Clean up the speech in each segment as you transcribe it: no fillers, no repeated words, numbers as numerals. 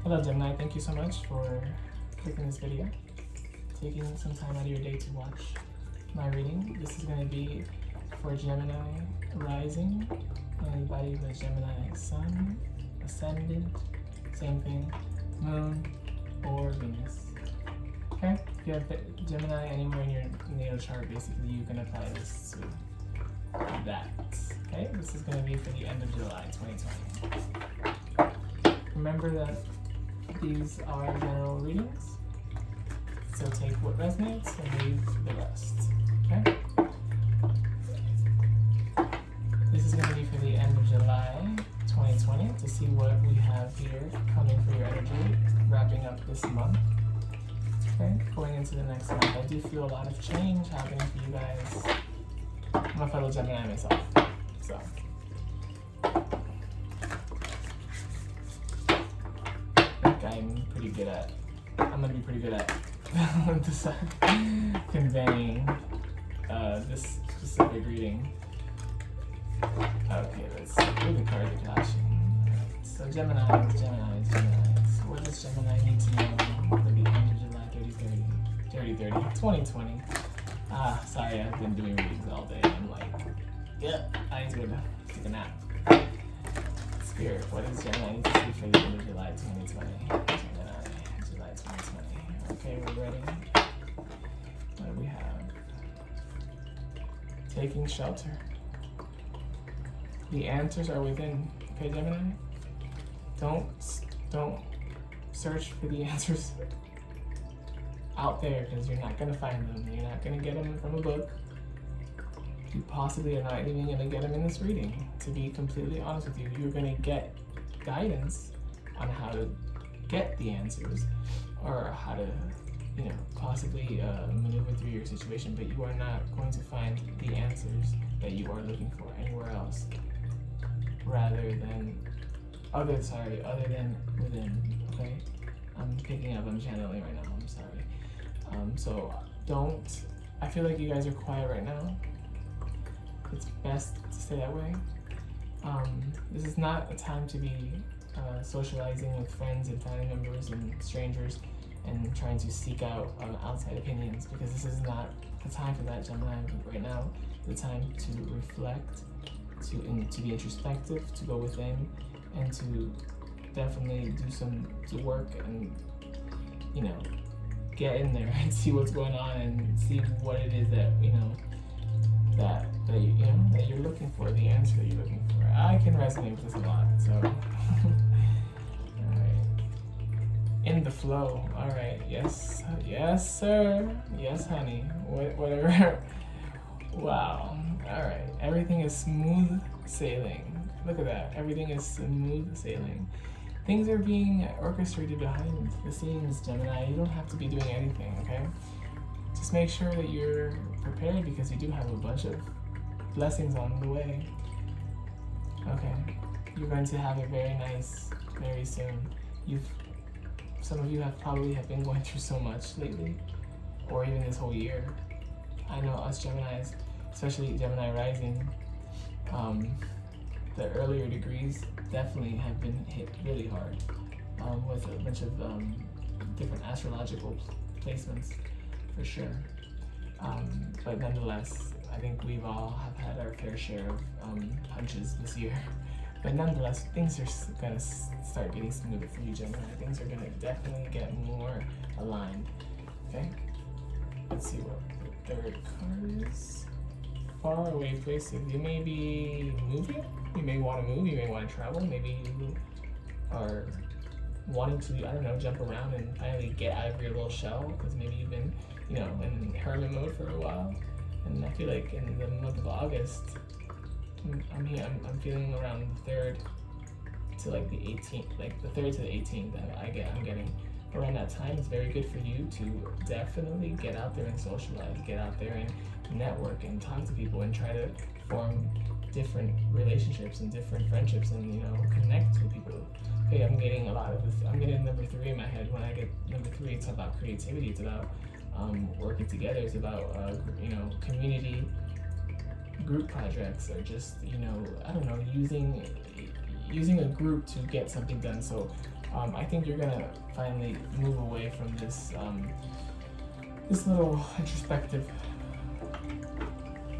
Hello Gemini, thank you so much for clicking this video, taking some time out of your day to watch my reading. This is going to be for Gemini rising, anybody with Gemini sun, ascendant, same thing, moon, or Venus. Okay, if you have Gemini anywhere in your natal chart, basically you can apply this to that. Okay, this is going to be for the end of July 2020. Remember that these are general readings, so take what resonates and leave the rest. Okay? This is going to be for the end of July 2020 to see what we have here coming for your energy, wrapping up this month. Okay, going into the next month. I do feel a lot of change happening for you guys. I'm a fellow Gemini myself, so. I'm gonna be pretty good at conveying this specific reading. Okay, let's see. Ooh, the cards are clashing. Alright, so Geminis. What does Gemini need to know for the end of July 2020? Sorry, I've been doing readings all day. I'm like, yeah, I need to go to take a nap. Spirit, what does Gemini need to see for the end of July 2020? July 2020. Okay, we're ready. What do we have? Taking shelter. The answers are within. Okay, Gemini? Don't search for the answers out there, because you're not gonna find them. You're not gonna get them from a book. You possibly are not even gonna get them in this reading. To be completely honest with you, you're gonna get guidance on how to get the answers, or how to, possibly maneuver through your situation, but you are not going to find the answers that you are looking for anywhere else, other than within. Okay, I'm picking up. I'm channeling right now. I'm sorry. So don't. I feel like you guys are quiet right now. It's best to stay that way. This is not a time to be socializing with friends and family members and strangers and trying to seek out outside opinions, because this is not the time for that, Gemini. Right now, the time to reflect, to be introspective, to go within, and to definitely do work and, get in there and see what's going on and see what it is that, that you're looking for, the answer that you're looking for. I can resonate with this a lot, so. Alright. In the flow. Alright, yes, sir. Yes, honey. Whatever. Wow. Alright. Everything is smooth sailing. Look at that. Everything is smooth sailing. Things are being orchestrated behind the scenes, Gemini. You don't have to be doing anything, okay? Just make sure that you're prepared, because you do have a bunch of blessings on the way. Okay, you're going to have it very nice very soon. Some of you have been going through so much lately, or even this whole year. I know us Geminis, especially Gemini rising, the earlier degrees definitely have been hit really hard with a bunch of different astrological placements, for sure. But nonetheless, I think we've all have had our fair share of punches this year. But nonetheless, things are gonna start getting smoother for you, Gemini. Things are gonna definitely get more aligned. Okay? Let's see what the third card is. Far away places. You may be moving. You may want to move. You may want to travel. Maybe you are wanting to, jump around and finally get out of your little shell, because maybe you've been, in hermit mode for a while. And I feel like in the month of August, I'm feeling around the 3rd to like the 18th, like the 3rd to the 18th. I'm getting around that time. It's very good for you to definitely get out there and socialize, get out there and network and talk to people and try to form different relationships and different friendships and connect with people. Okay, I'm getting a lot of this. I'm getting number 3 in my head. When I get number 3, it's about creativity. It's about working together. It's about community group projects, or just using using a group to get something done. So I think you're gonna finally move away from this this little introspective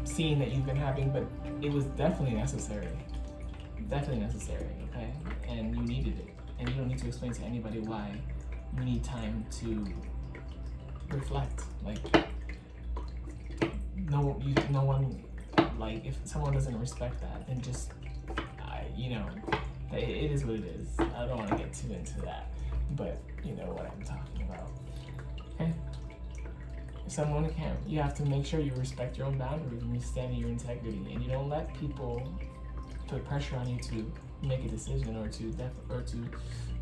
scene that you've been having, but it was definitely necessary. Definitely necessary, okay? And you needed it. And you don't need to explain to anybody why you need time to reflect. Like, no one, like, if someone doesn't respect that, then just, you know, it is what it is. I don't want to get too into that, but you know what I'm talking about. Okay? If someone can't, you have to make sure you respect your own boundaries and you stand in your integrity, and you don't let people put pressure on you to make a decision or to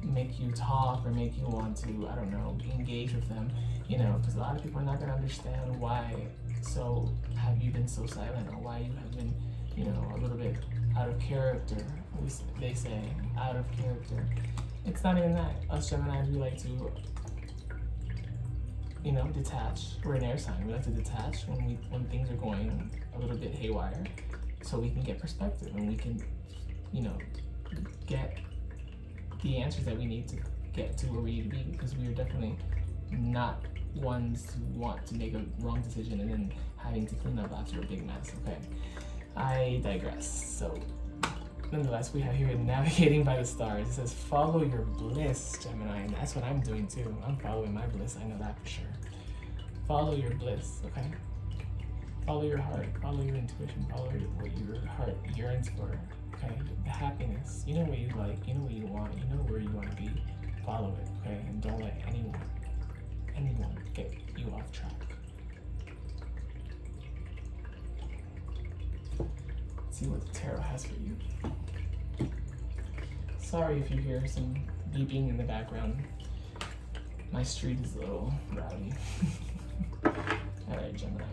make you talk or make you want to, I don't know, engage with them, you know, because a lot of people are not going to understand why have you been so silent, or why you have been, you know, a little bit out of character. They say out of character. It's not even that. Us Geminis, we like to, you know, detach. We're an air sign. We like to detach when things are going a little bit haywire, so we can get perspective and we can, you know, get the answers that we need to get to where we need to be, because we are definitely not ones who want to make a wrong decision and then having to clean up after a big mess. Okay, I digress. So nonetheless, we have here navigating by the stars. It says follow your bliss, Gemini, and that's what I'm doing too. I'm following my bliss. I know that for sure. Follow your bliss. Okay, follow your heart, follow your intuition, follow what your heart yearns for. Okay, the happiness. You know what you like, you know what you want, you know where you want to be. Follow it, okay, and don't let anyone get you off track. Let's see what the tarot has for you. Sorry if you hear some beeping in the background. My street is a little rowdy. Alright, Gemini.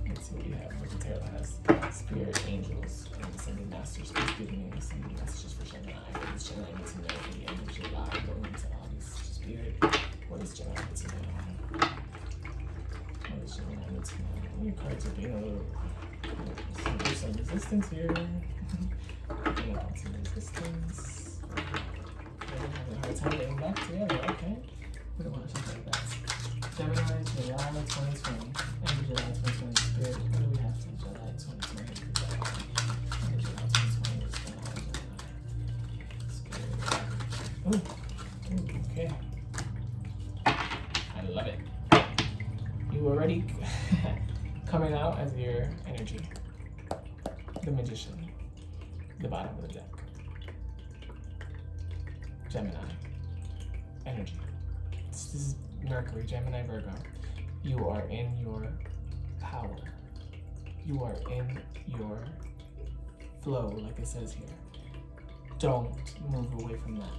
Let's see what we have, what the tarot has. Spirit, angels, and descending masters. Please give me descending messages for Gemini. What does Gemini need to know at the end of July, going into August? Spirit, what does Gemini need to know? What does Gemini need to know? Your cards are being a little... There's some resistance here. Some resistance. We're having a hard time getting back together, okay? We don't want something like that. Gemini, July 2020. End of July 2020. Spirit, what do we have from July 2020? End of July 2020. What's going on, Gemini? Spirit. Ooh, okay. I love it. You already coming out as your energy. The Magician. The bottom of the deck. Gemini. Energy. This is Mercury, Gemini, Virgo. You are in your power. You are in your flow, like it says here. Don't move away from that.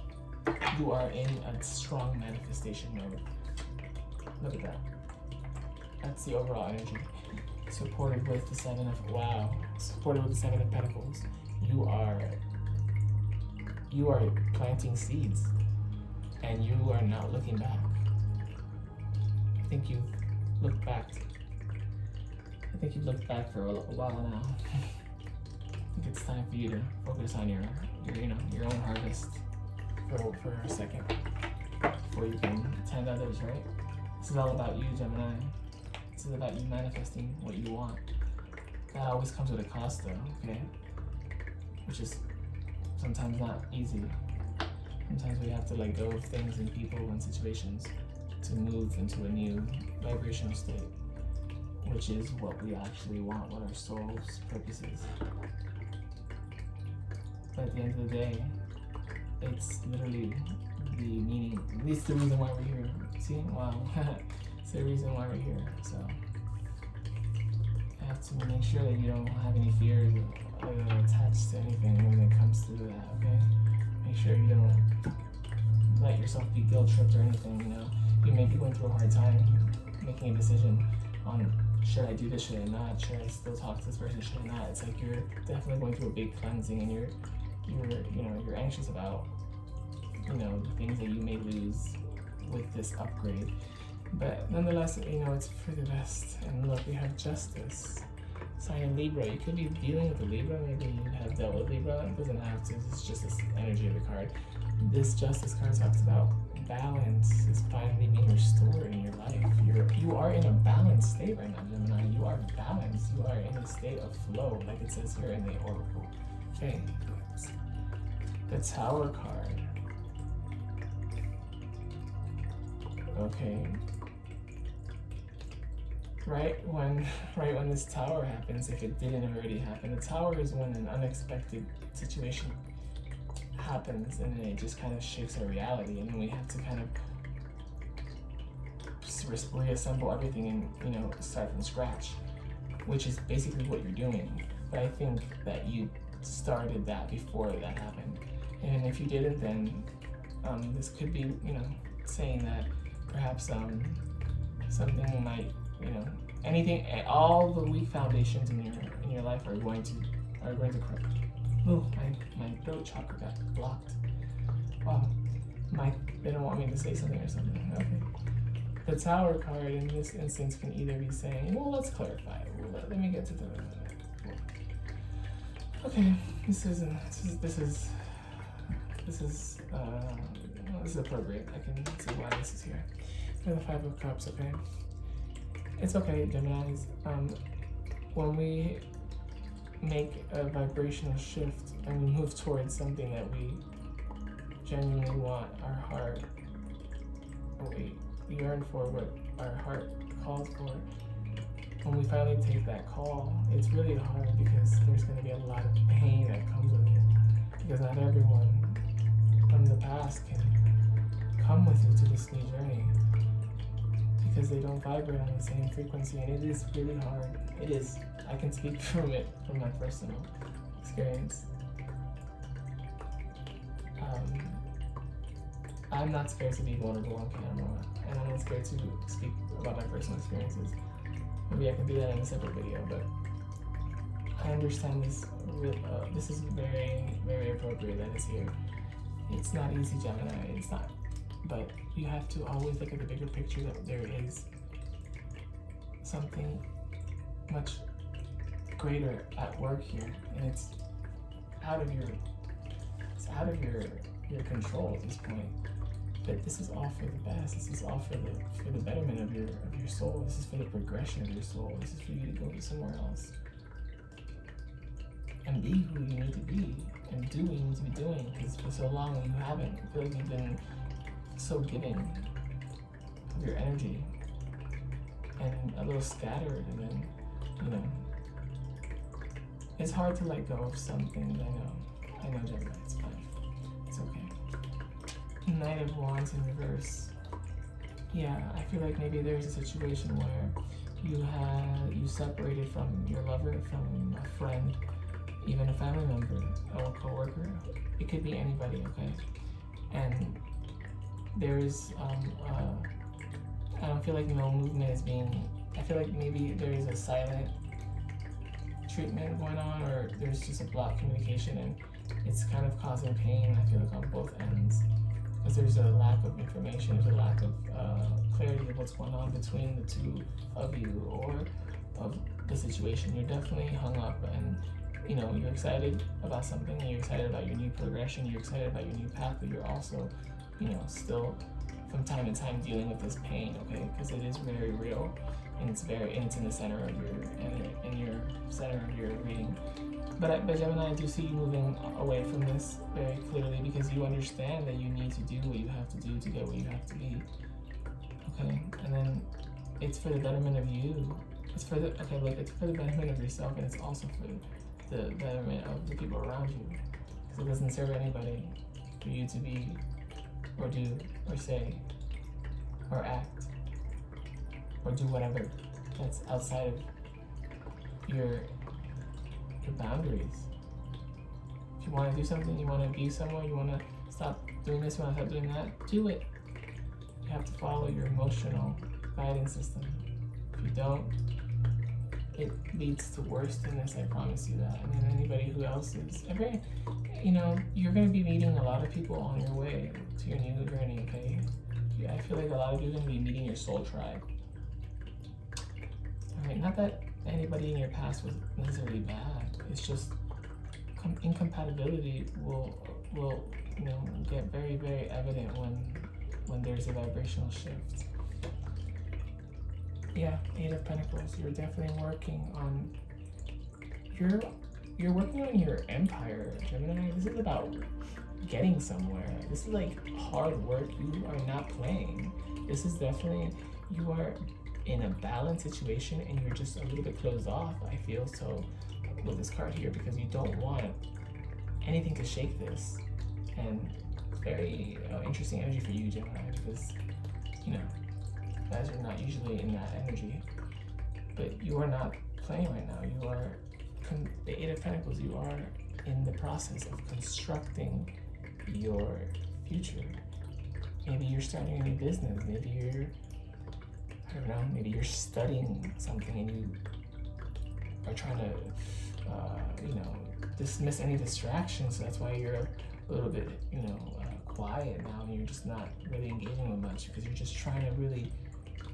You are in a strong manifestation mode. Look at that. That's the overall energy. Supported with the supported with the Seven of Pentacles. You are planting seeds, and you are not looking back. I think you've looked back. For a while now. I think it's time for you to focus on your own harvest for a second before you can tend others, right? This is all about you, Gemini. This is about you manifesting what you want. That always comes with a cost though, okay? Which is sometimes not easy. Sometimes we have to let go of things and people and situations to move into a new vibrational state, which is what we actually want, what our soul's purpose is. But at the end of the day, it's literally the meaning, at least the reason why we're here. See? Wow. It's the reason why we're here. So I have to make sure that you don't have any fears attached to anything when it comes to that, okay? Make sure you don't let yourself be guilt tripped or anything, you know? You may be going through a hard time making a decision on should I do this, should I not, should I still talk to this person, should I not? It's like you're definitely going through a big cleansing, and you're anxious about, you know, the things that you may lose with this upgrade. But nonetheless, you know, it's for the best. And look, we have justice. sign in Libra. You could be dealing with a Libra. Maybe you have dealt with Libra. It doesn't have to. It's just this energy of the card. This Justice card talks about balance is finally being restored in your life. You are in a balanced state right now, Gemini. You are balanced. You are in a state of flow, like it says here in the Oracle. Okay. The Tower card. Okay. Right when this Tower happens, if it didn't already happen, the Tower is when an unexpected situation happens and then it just kind of shakes our reality, and then we have to kind of reassemble everything and, you know, start from scratch, which is basically what you're doing. But I think that you started that before that happened, and if you didn't, then this could be, you know, saying that perhaps something might, you know, anything, all the weak foundations in your life are going to crack. Ooh, my throat chakra got blocked. Wow, they don't want me to say something or something. Okay. The Tower card in this instance can either be saying, well, let's clarify. Let me get to the. Okay, this is appropriate. I can see why this is here. For the Five of Cups, okay. It's okay, Geminis. When we make a vibrational shift and we move towards something that we genuinely want, our heart, what we yearn for, what our heart calls for, when we finally take that call, it's really hard because there's going to be a lot of pain that comes with it. Because not everyone from the past can come with you to this new journey, because they don't vibrate on the same frequency, and it is really hard. It is. I can speak from my personal experience. I'm not scared to be vulnerable on camera, and I'm not scared to speak about my personal experiences. Maybe I can do that in a separate video, but I understand this. This is very, very appropriate that it's here. It's not easy, Gemini. It's not. But you have to always look at the bigger picture, that there is something much greater at work here, and it's out of your control at this point. But this is all for the best. This is all for the betterment of your soul. This is for the progression of your soul. This is for you to go to somewhere else and be who you need to be and do what you need to be doing. Because for so long you haven't. I feel like you've been so giving of your energy and a little scattered, and then, you know, it's hard to let go of some things. I know, Gemini, it's fine. It's okay. Knight of Wands in reverse. Yeah, I feel like maybe there's a situation where you separated from your lover, from a friend, even a family member or a co-worker. It could be anybody, okay? And there's I don't feel like no movement is being. I feel like maybe there is a silent treatment going on, or there's just a blocked communication, and it's kind of causing pain, I feel like, on both ends, because there's a lack of information, there's a lack of clarity of what's going on between the two of you, or of the situation. You're definitely hung up, and, you know, you're excited about something, and you're excited about your new progression, you're excited about your new path, but you're also, you know, still from time to time dealing with this pain, okay? Because it is very real, and it's in the center of your reading. But Gemini, I do see you moving away from this very clearly, because you understand that you need to do what you have to do to get where you have to be. Okay, and then it's for the betterment of you. It's for the betterment of yourself, and it's also for the betterment of the people around you. Because it doesn't serve anybody for you to be, or do, or say, or act, or do whatever that's outside of your boundaries. If you want to do something, you want to be somewhere, you want to stop doing this, you want to stop doing that, do it. You have to follow your emotional guidance system. If you don't, it leads to worse than this, I promise you that. And then anybody who else is, you know, you're going to be meeting a lot of people on your way to your new journey, okay? I feel like a lot of you are going to be meeting your soul tribe. Alright, not that anybody in your past was necessarily bad. It's just incompatibility will get very, very evident when there's a vibrational shift. Yeah, Eight of Pentacles. You're definitely working on you're working on your empire, Gemini. This is about getting somewhere. This is like hard work. You are not playing. This is definitely, you are in a balanced situation and you're just a little bit closed off, I feel, so with this card here, because you don't want anything to shake this. And very interesting energy for you, Gemini, because guys are not usually in that energy, but you are not playing right now. You are the Eight of Pentacles. You are in the process of constructing your future. Maybe you're starting a new business. Maybe you're, I don't know, maybe you're studying something and you are trying to, dismiss any distractions. So that's why you're a little bit, quiet now, and you're just not really engaging with much because you're just trying to really,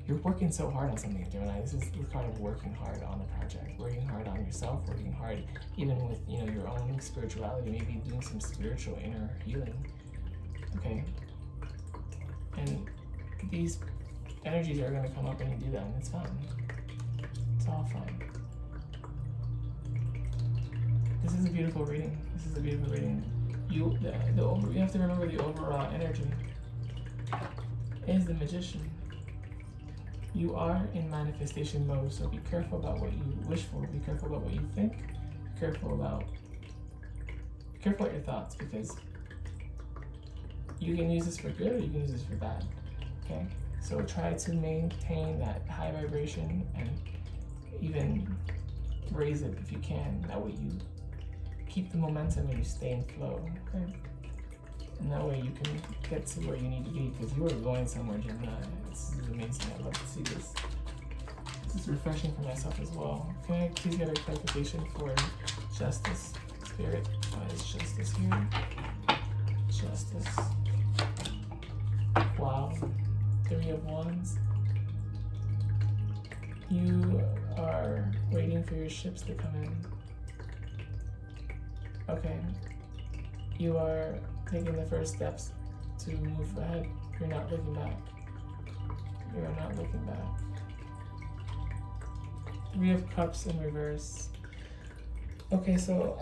you're working so hard on something, Gemini. This is the card of working hard on the project, working hard on yourself, working hard even with, your own spirituality, maybe doing some spiritual inner healing, okay? And these energies are gonna come up when you do that, and it's fun. It's all fun. This is a beautiful reading. This is a beautiful reading. You have to remember the overall energy is the Magician. You are in manifestation mode, so be careful about what you wish for. Be careful about what you think. Be careful about your thoughts, because you can use this for good or you can use this for bad. Okay? So try to maintain that high vibration and even raise it if you can. That way you keep the momentum and you stay in flow. Okay? And that way you can get to where you need to be, because you are going somewhere, Gemini. This is amazing. I love to see this. This is refreshing for myself as well. Can I please get a clarification for justice? Spirit, why is justice here? Justice. Wow. Three of Wands. You are waiting for your ships to come in. Okay. You are taking the first steps to move ahead. You're not looking back. You're not looking back. Three of Cups in reverse. Okay, so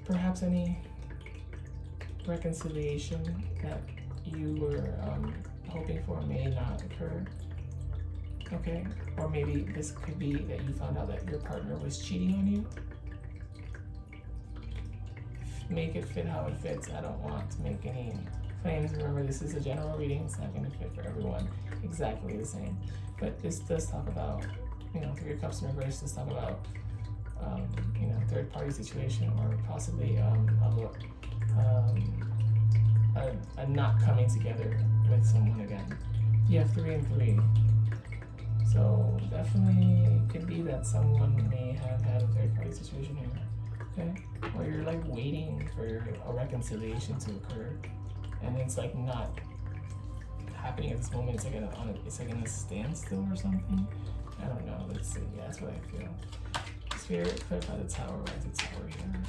perhaps any reconciliation that you were hoping for may not occur. Okay, or maybe this could be that you found out that your partner was cheating on you. Make it fit how it fits. I don't want to make any claims. Remember, this is a general reading. It's not going to fit for everyone exactly the same. But this does talk about, Three of Cups in reverse. Does talk about, third party situation, or possibly a not coming together with someone again. You have 3 and 3. So definitely it could be that someone may have had a third party situation here. Okay? Or you're like waiting for a reconciliation to occur, and it's like not happening at this moment. It's like in a standstill or something. I don't know. Let's see. Yeah, that's what I feel. Spirit, clarify the Tower. Why is the Tower here?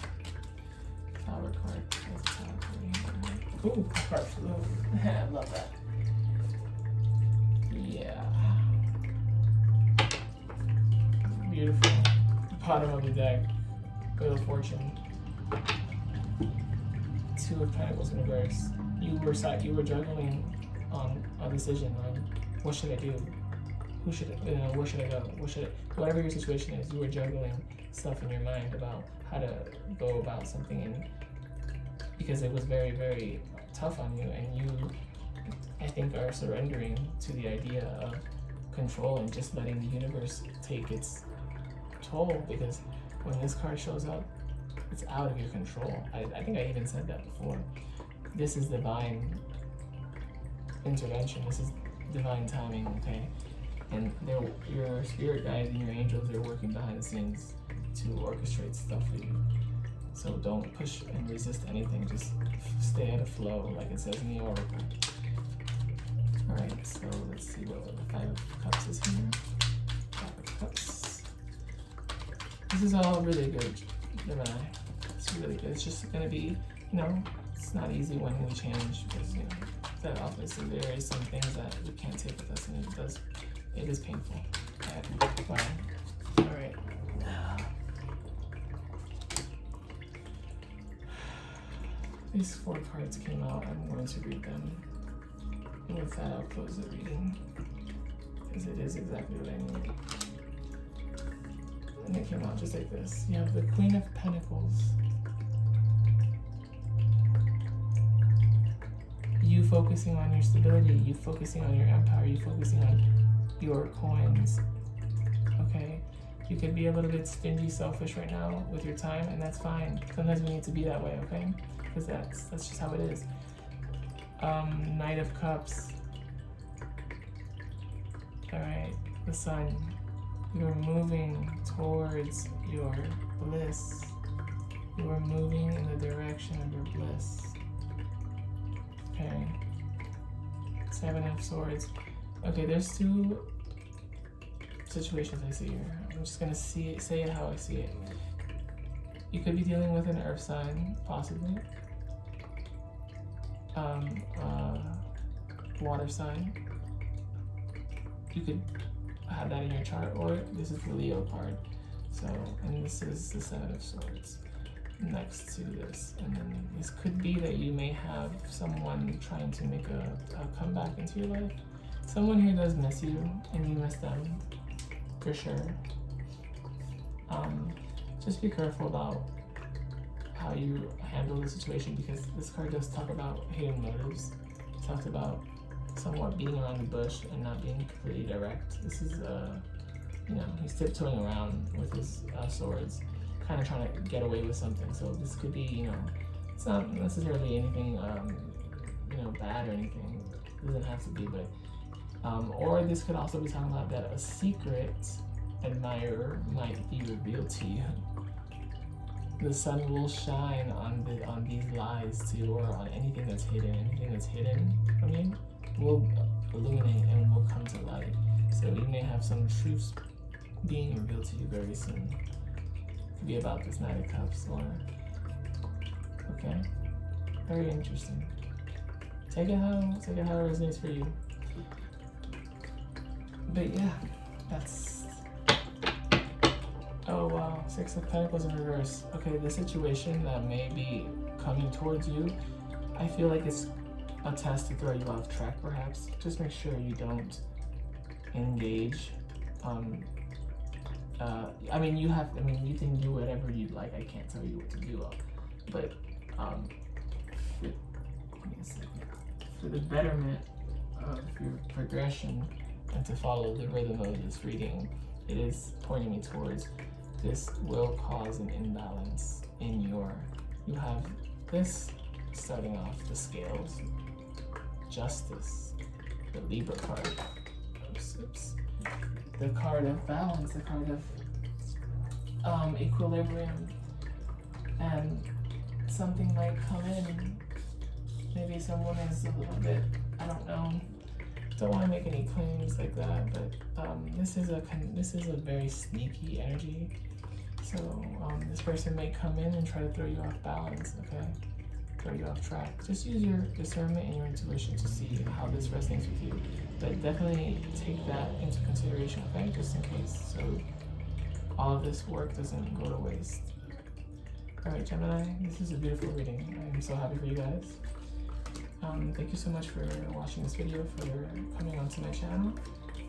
Tower card. Why is the Tower card here? Ooh, card flew. I love that. Yeah. Beautiful. Bottom of the deck. Wheel of Fortune. 2 of Pentacles in reverse. You were juggling on a decision on what should I do, where should I go, whatever your situation is. You were juggling stuff in your mind about how to go about something, and because it was very, very tough on you, and you, I think, are surrendering to the idea of control and just letting the universe take its toll, because when this card shows up, it's out of your control. I think I even said that before. This is divine intervention. This is divine timing, okay? And your spirit guides and your angels are working behind the scenes to orchestrate stuff for you. So don't push and resist anything. Just stay at a flow, like it says in the Oracle. Alright, so let's see what the 5 of Cups is here. 5 of Cups. This is all really good, Gemini. It's really good. It's just gonna be, you know, it's not easy when we change because, you know, that obviously there is some things that we can't take with us, and it is painful. Wow. All right. These 4 cards came out. I'm going to read them. And with that, I'll close the reading because it is exactly what I need. And it came out just like this. You have the Queen of Pentacles. You focusing on your stability, you focusing on your empire, you focusing on your coins, okay? You could be a little bit stingy, selfish right now with your time, and that's fine. Sometimes we need to be that way, okay? Because that's just how it is. Knight of Cups. All right, the Sun. You're moving towards your bliss. You are moving in the direction of your bliss. Okay. 7 of Swords. Okay, there's 2 situations I see here. I'm just gonna say it how I see it. You could be dealing with an earth sign, possibly. Water sign. You could have that in your chart, or this is the Leo card. So, and this is the 7 of Swords next to this. And then this could be that you may have someone trying to make a comeback into your life. Someone here does miss you, and you miss them, for sure. Just be careful about how you handle the situation, because this card does talk about hidden motives. It talks about somewhat beating around the bush and not being completely direct. This is, you know, he's tiptoeing around with his swords, kind of trying to get away with something. So this could be, you know, it's not necessarily anything, you know, bad or anything. It doesn't have to be, but, or this could also be talking about that a secret admirer might be revealed to you. The sun will shine on these lies too, or on anything that's hidden. Anything that's hidden, I mean, will illuminate and will come to light. So you may have some truths being revealed to you very soon. It could be about this Knight of Cups, or okay, very interesting. Take it how it resonates for you. But yeah, that's. Oh wow, 6 of Pentacles in reverse. Okay, the situation that may be coming towards you, I feel like it's a test to throw you off track, perhaps. Just make sure you don't engage. I mean, you can do whatever you'd like. I can't tell you what to do, but for the betterment of your progression and to follow the rhythm of this reading, it is pointing me towards this will cause an imbalance in you have this starting off the scales, Justice, the Libra card, the card of balance, the card of equilibrium, and something might come in. Maybe someone is a little bit, I don't know, don't want to make any claims like that, but this is a very sneaky energy. So this person may come in and try to throw you off balance, okay? Throw you off track. Just use your discernment and your intuition to see how this resonates with you. But definitely take that into consideration, okay? Just in case. So all of this work doesn't go to waste. All right, Gemini, this is a beautiful reading. I'm so happy for you guys. Thank you so much for watching this video, for coming onto my channel.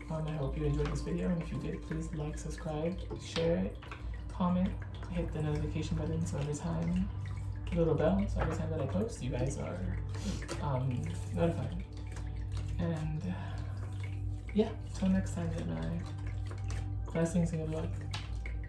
I hope you enjoyed this video, and if you did, please like, subscribe, share it, comment, hit the notification button so every time, little bell, so every time that I post, you guys are notified. And yeah, till next time, Gemini. Blessings and good luck.